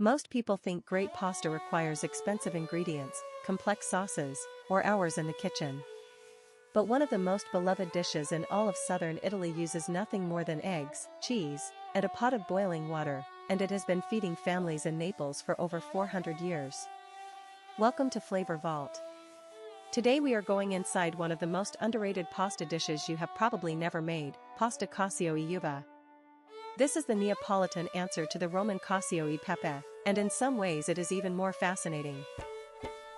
Most people think great pasta requires expensive ingredients, complex sauces, or hours in the kitchen. But one of the most beloved dishes in all of southern Italy uses nothing more than eggs, cheese, and a pot of boiling water, and it has been feeding families in Naples for over 400 years. Welcome to Flavor Vault. Today we are going inside one of the most underrated pasta dishes you have probably never made, pasta Cacio e Uova. This is the Neapolitan answer to the Roman Cacio e Pepe, and in some ways it is even more fascinating.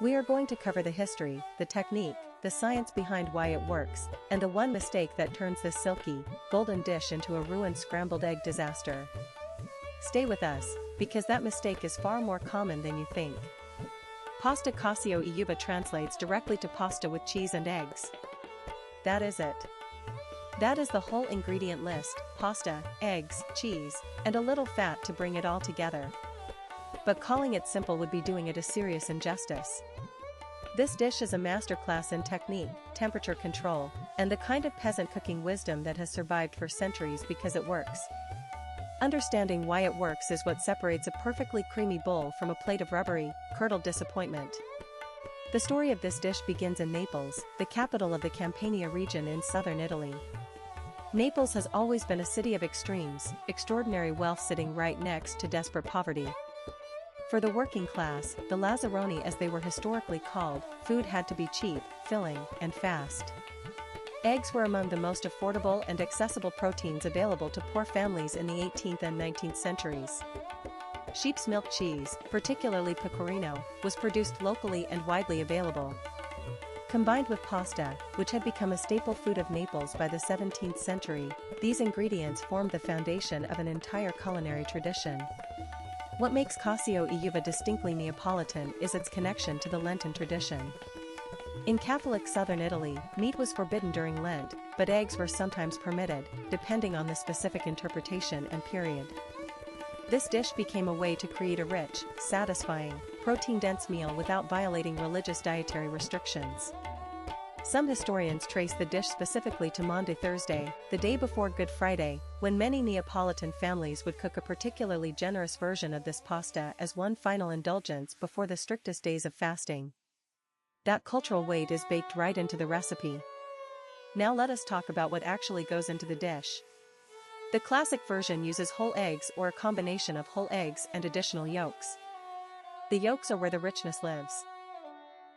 We are going to cover the history, the technique, the science behind why it works, and the one mistake that turns this silky, golden dish into a ruined scrambled egg disaster. Stay with us, because that mistake is far more common than you think. Pasta Cacio e Uova translates directly to pasta with cheese and eggs. That is it. That is the whole ingredient list: pasta, eggs, cheese, and a little fat to bring it all together. But calling it simple would be doing it a serious injustice. This dish is a masterclass in technique, temperature control, and the kind of peasant cooking wisdom that has survived for centuries because it works. Understanding why it works is what separates a perfectly creamy bowl from a plate of rubbery, curdled disappointment. The story of this dish begins in Naples, the capital of the Campania region in southern Italy. Naples has always been a city of extremes, extraordinary wealth sitting right next to desperate poverty. For the working class, the Lazzaroni as they were historically called, food had to be cheap, filling, and fast. Eggs were among the most affordable and accessible proteins available to poor families in the 18th and 19th centuries. Sheep's milk cheese, particularly pecorino, was produced locally and widely available. Combined with pasta, which had become a staple food of Naples by the 17th century, these ingredients formed the foundation of an entire culinary tradition. What makes Cacio e Uova distinctly Neapolitan is its connection to the Lenten tradition. In Catholic southern Italy, meat was forbidden during Lent, but eggs were sometimes permitted, depending on the specific interpretation and period. This dish became a way to create a rich, satisfying, protein-dense meal without violating religious dietary restrictions. Some historians trace the dish specifically to Maundy Thursday, the day before Good Friday, when many Neapolitan families would cook a particularly generous version of this pasta as one final indulgence before the strictest days of fasting. That cultural weight is baked right into the recipe. Now let us talk about what actually goes into the dish. The classic version uses whole eggs or a combination of whole eggs and additional yolks. The yolks are where the richness lives.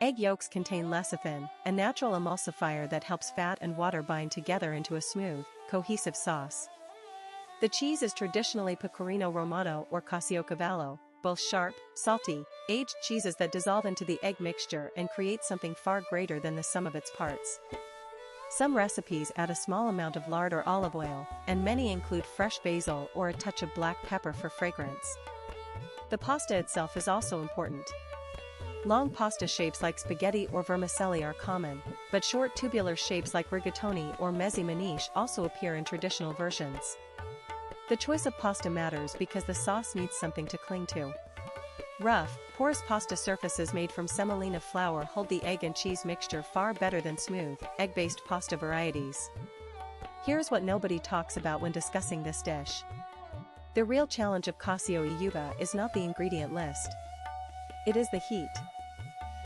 Egg yolks contain lecithin, a natural emulsifier that helps fat and water bind together into a smooth, cohesive sauce. The cheese is traditionally Pecorino Romano or Caciocavallo, both sharp, salty, aged cheeses that dissolve into the egg mixture and create something far greater than the sum of its parts. Some recipes add a small amount of lard or olive oil, and many include fresh basil or a touch of black pepper for fragrance. The pasta itself is also important. Long pasta shapes like spaghetti or vermicelli are common, but short tubular shapes like rigatoni or mezzi maniche also appear in traditional versions. The choice of pasta matters because the sauce needs something to cling to. Rough, porous pasta surfaces made from semolina flour hold the egg and cheese mixture far better than smooth, egg-based pasta varieties. Here's what nobody talks about when discussing this dish. The real challenge of Cacio e Uova is not the ingredient list. It is the heat.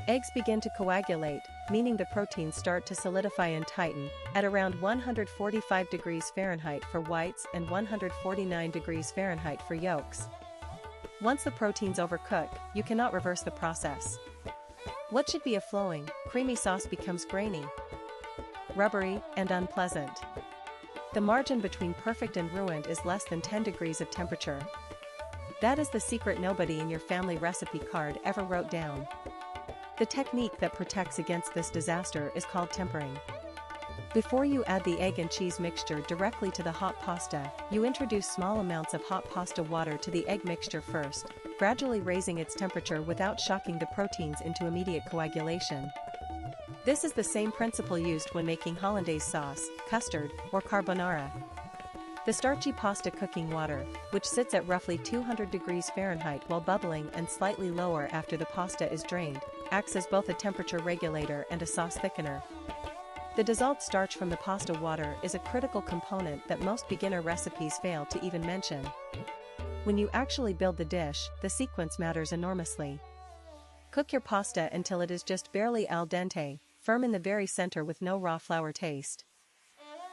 Eggs begin to coagulate, meaning the proteins start to solidify and tighten, at around 145 degrees Fahrenheit for whites and 149 degrees Fahrenheit for yolks. Once the proteins overcook, you cannot reverse the process. What should be a flowing, creamy sauce becomes grainy, rubbery, and unpleasant. The margin between perfect and ruined is less than 10 degrees of temperature. That is the secret nobody in your family recipe card ever wrote down. The technique that protects against this disaster is called tempering. Before you add the egg and cheese mixture directly to the hot pasta, you introduce small amounts of hot pasta water to the egg mixture first, gradually raising its temperature without shocking the proteins into immediate coagulation. This is the same principle used when making hollandaise sauce, custard, or carbonara. The starchy pasta cooking water, which sits at roughly 200 degrees Fahrenheit while bubbling and slightly lower after the pasta is drained, acts as both a temperature regulator and a sauce thickener. The dissolved starch from the pasta water is a critical component that most beginner recipes fail to even mention. when you actually build the dish, the sequence matters enormously. Cook your pasta until it is just barely al dente, firm in the very center with no raw flour taste.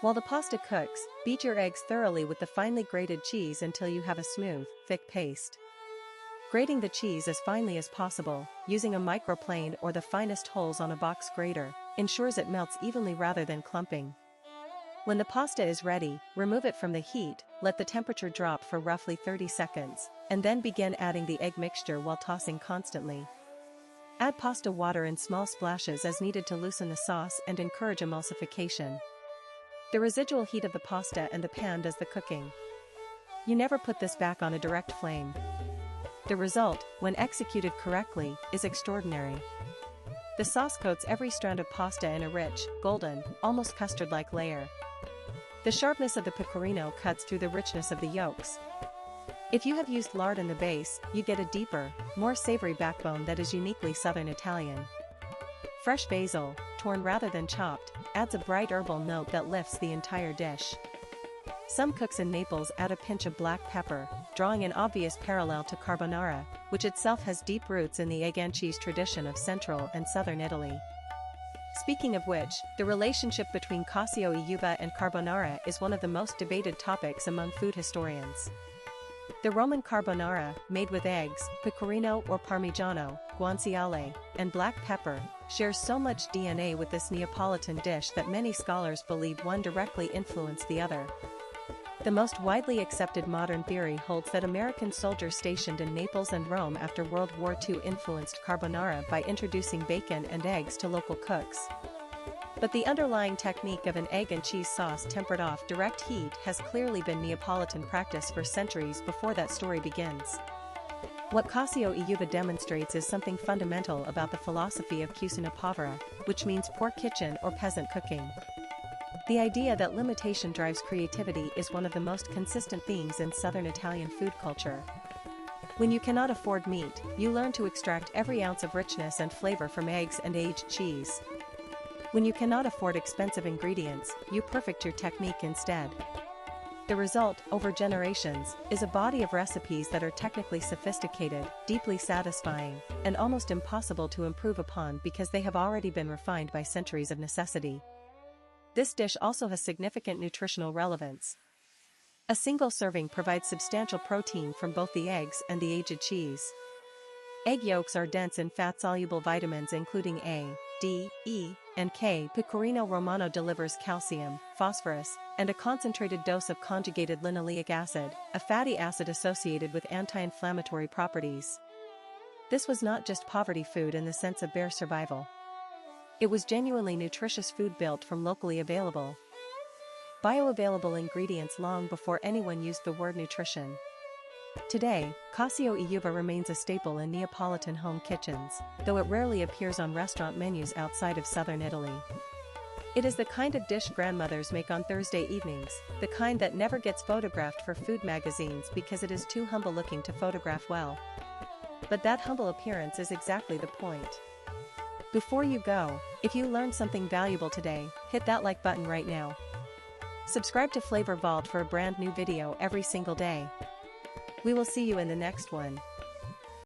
While the pasta cooks, beat your eggs thoroughly with the finely grated cheese until you have a smooth, thick paste. Grating the cheese as finely as possible, using a microplane or the finest holes on a box grater, ensures it melts evenly rather than clumping. When the pasta is ready, remove it from the heat, let the temperature drop for roughly 30 seconds, and then begin adding the egg mixture while tossing constantly. Add pasta water in small splashes as needed to loosen the sauce and encourage emulsification. The residual heat of the pasta and the pan does the cooking. You never put this back on a direct flame. The result, when executed correctly, is extraordinary. The sauce coats every strand of pasta in a rich, golden, almost custard-like layer. The sharpness of the pecorino cuts through the richness of the yolks. If you have used lard in the base, you get a deeper, more savory backbone that is uniquely Southern Italian. Fresh basil, torn rather than chopped, adds a bright herbal note that lifts the entire dish. Some cooks in Naples add a pinch of black pepper, drawing an obvious parallel to carbonara, which itself has deep roots in the egg and cheese tradition of central and southern Italy. Speaking of which, the relationship between Cacio e Uova and carbonara is one of the most debated topics among food historians. The Roman carbonara, made with eggs, pecorino or parmigiano, guanciale, and black pepper, shares so much DNA with this Neapolitan dish that many scholars believe one directly influenced the other. The most widely accepted modern theory holds that American soldiers stationed in Naples and Rome after World War II influenced carbonara by introducing bacon and eggs to local cooks. But the underlying technique of an egg and cheese sauce tempered off direct heat has clearly been Neapolitan practice for centuries before that story begins. What Cacio e Uova demonstrates is something fundamental about the philosophy of cucina povera, which means poor kitchen or peasant cooking. The idea that limitation drives creativity is one of the most consistent themes in Southern Italian food culture. When you cannot afford meat, you learn to extract every ounce of richness and flavor from eggs and aged cheese. When you cannot afford expensive ingredients, you perfect your technique instead. The result, over generations, is a body of recipes that are technically sophisticated, deeply satisfying, and almost impossible to improve upon because they have already been refined by centuries of necessity. This dish also has significant nutritional relevance. A single serving provides substantial protein from both the eggs and the aged cheese. Egg yolks are dense in fat-soluble vitamins including A, D, E, and K. Pecorino Romano delivers calcium, phosphorus, and a concentrated dose of conjugated linoleic acid, a fatty acid associated with anti-inflammatory properties. This was not just poverty food in the sense of bare survival. It was genuinely nutritious food built from locally available, bioavailable ingredients long before anyone used the word nutrition. Today, Cacio e Uova remains a staple in Neapolitan home kitchens, though it rarely appears on restaurant menus outside of southern Italy. It is the kind of dish grandmothers make on Thursday evenings, the kind that never gets photographed for food magazines because it is too humble looking to photograph well. But that humble appearance is exactly the point. Before you go, if you learned something valuable today, hit that like button right now. Subscribe to Flavor Vault for a brand new video every single day. We will see you in the next one.